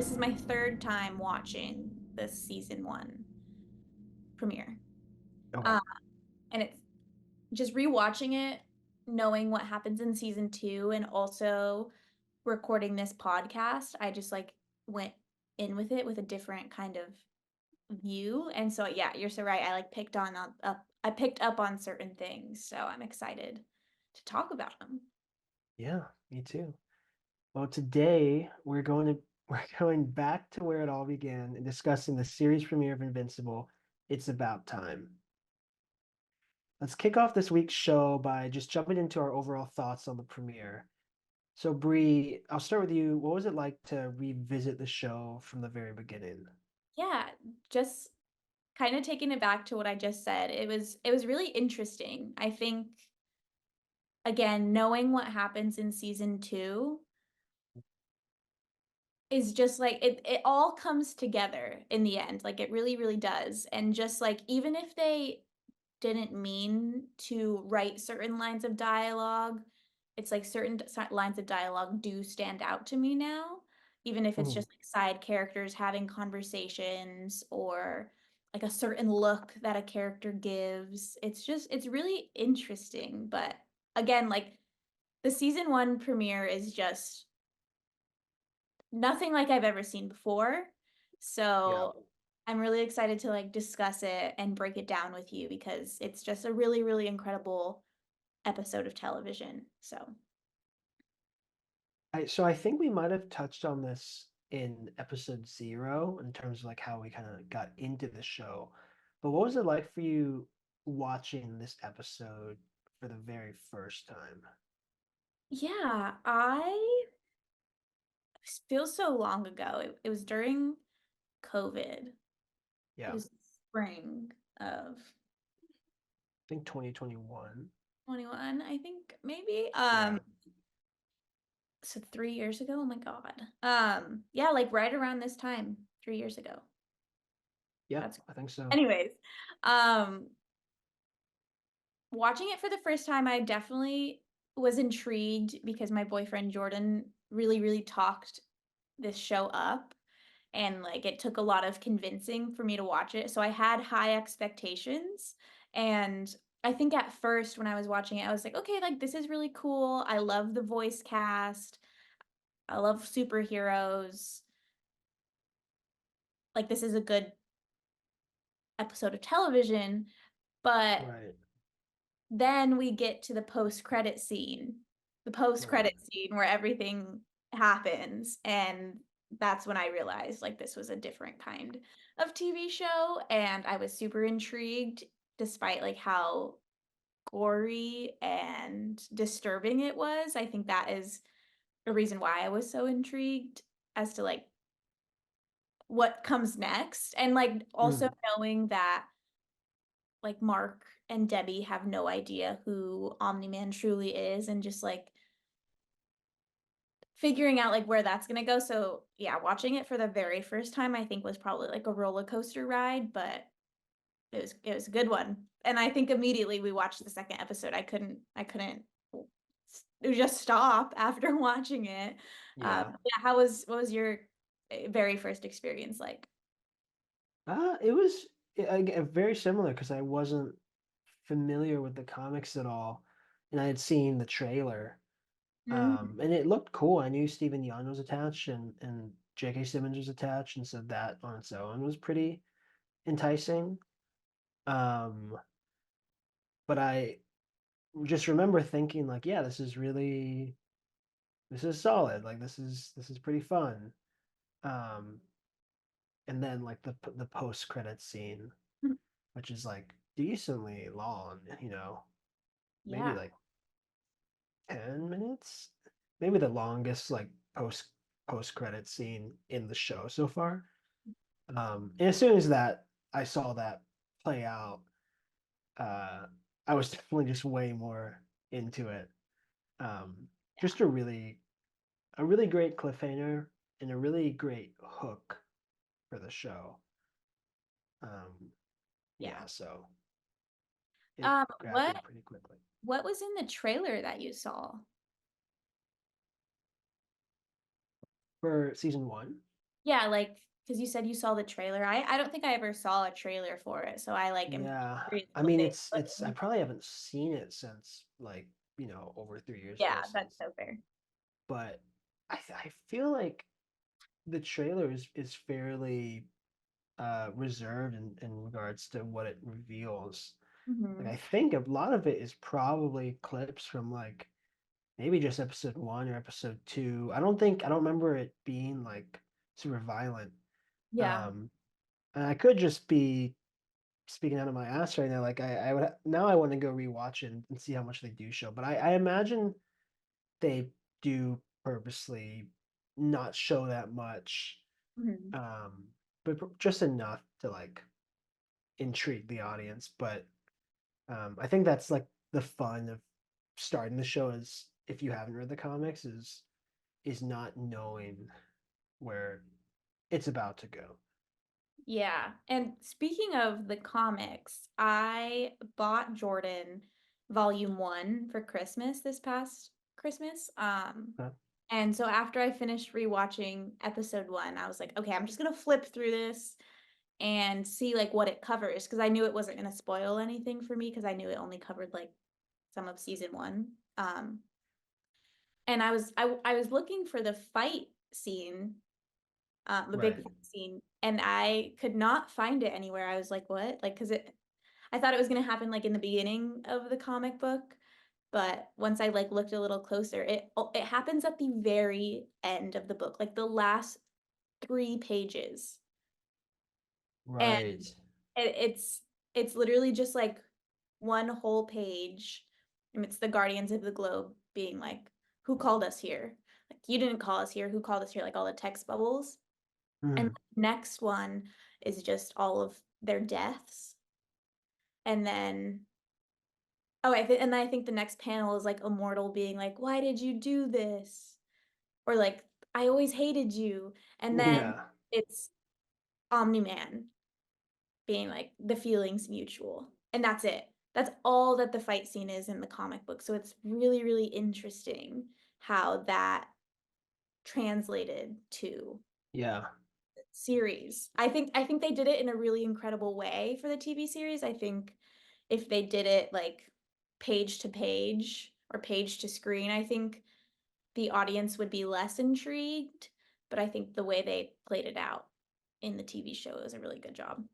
this is my third time watching this season one premiere. Okay. Uh, and it's just rewatching it, knowing what happens in season two, and also recording this podcast. I just like went in with it with a different kind of view. And so yeah, you're so right. I like picked on up I picked up on certain things. So I'm excited to talk about them. Yeah, me too. Well, today we're going back to where it all began and discussing the series premiere of Invincible. It's about time. Let's kick off this week's show by just jumping into our overall thoughts on the premiere. So, Bree, I'll start with you. What was it like to revisit the show from the very beginning? Yeah, just kind of taking it back to what I just said. It was really interesting. I think again, knowing what happens in season two is just like it all comes together in the end. Like it really, really does. And just like even if they didn't mean to write certain lines of dialogue, it's like certain lines of dialogue do stand out to me now, even if it's Mhm. just like side characters having conversations or like a certain look that a character gives. It's really interesting. But again, like the season one premiere is just nothing like I've ever seen before. Yeah. So I'm really excited to like discuss it and break it down with you because it's just a really, really incredible episode of television. So, So I think we might have touched on this in episode 0 in terms of like how we kind of got into the show. But what was it like for you watching this episode for the very first time? yeah, I feel so long ago. It was during COVID. It Yeah, I was spring of think 2021. 21, I think maybe. Yeah. So 3 years ago. Oh my God. Yeah, like right around this time, 3 years ago. Yeah, That's I think so. anyways. Um, Watching it for the first time, I definitely was intrigued because my boyfriend Jordan really, really talked this show up. And like it took a lot of convincing for me to watch it. So I had high expectations. And I think at first when I was watching it, I was like, okay, like this is really cool. I love the voice cast. I love superheroes. Like this is a good episode of television. But Right, then we get to the right. post-credit scene where everything happens. And that's when I realized like this was a different kind of TV show. And I was super intrigued, despite like how gory and disturbing it was. I think that is a reason why I was so intrigued as to like what comes next. And like also Mhm. knowing that like Mark and Debbie have no idea who Omni-Man truly is and just like figuring out like where that's gonna go. So yeah, watching it for the very first time I think was probably like a roller coaster ride, but it was a good one. And I think immediately we watched the second episode. I couldn't just stop after watching it. Yeah. Yeah, what was your very first experience like? It was very similar because I wasn't familiar with the comics at all, and I had seen the trailer. Mhm. And it looked cool. I knew Stephen Yeun was attached and J.K. Simmons was attached, and so that on its own was pretty enticing. Um, but I just remember thinking like, yeah, this is solid. Like this is pretty fun. Um, and then like the post credit scene, which is like decently long, maybe Yeah. like 10 minutes, maybe the longest like post credit scene in the show so far. And as soon as that I saw that play out, uh, I was definitely just way more into it. Just a really great cliffhanger and a really great hook for the show. Um, Yeah. yeah, so it Um, grabbed what me pretty quickly. what was in the trailer that you saw? For season 1, Yeah, like, because you said you saw the trailer. I don't think I ever saw a trailer for it, so I, like, am Yeah. curious I what mean, they put it's I in. probably haven't seen it since like, over 3 years ago Yeah, that's since, so fair. but I feel like the trailer is fairly reserved in regards to what it reveals. Like I Mhm. think a lot of it is probably clips from like maybe just episode one or episode two. I don't remember it being like super violent. Yeah. Um, and I could just be speaking out of my ass right now. Like I would now I want to go rewatch and see how much they do show. But I imagine they do purposely not show that much, Mhm. um, but just enough to like intrigue the audience. But I think that's like the fun of starting the show is if you haven't read the comics is not knowing where it's about to go. Yeah, and speaking of the comics, I bought Jordan Volume 1 for Christmas this past Christmas, Huh? and so after I finished rewatching episode 1, I was like, "Okay, I'm just gonna flip through this and see, like, what it covers," because I knew it wasn't gonna spoil anything for me because I knew it only covered, like, some of season 1, and I was looking for the fight scene, the big Right. fight scene, and I could not find it anywhere. I was like, "What?" Like, because I thought it was gonna happen, like, in the beginning of the comic book, but once I, like, looked a little closer, it happens at the very end of the book, like, the last 3 pages, and Right. it's literally just, like, 1 whole page, and it's the Guardians of the Globe being like, "Who called us here?" Like, "You didn't call us here. Who called us here?" Like, all the text bubbles. And Mhm. the next one is just all of their deaths, and then and I think the next panel is, like, Immortal being like, "Why did you do this?" Or, like, "I always hated you," and then Yeah. it's Omni-Man being like, "The feeling's mutual," and that's it. That's all that the fight scene is in the comic book, so it's really, really interesting how that translated to Yeah. series. I think they did it in a really incredible way for the TV series. I think if they did it, like, page to page or page to screen, I think the audience would be less intrigued, but I think the way they played it out in the TV show is a really good job.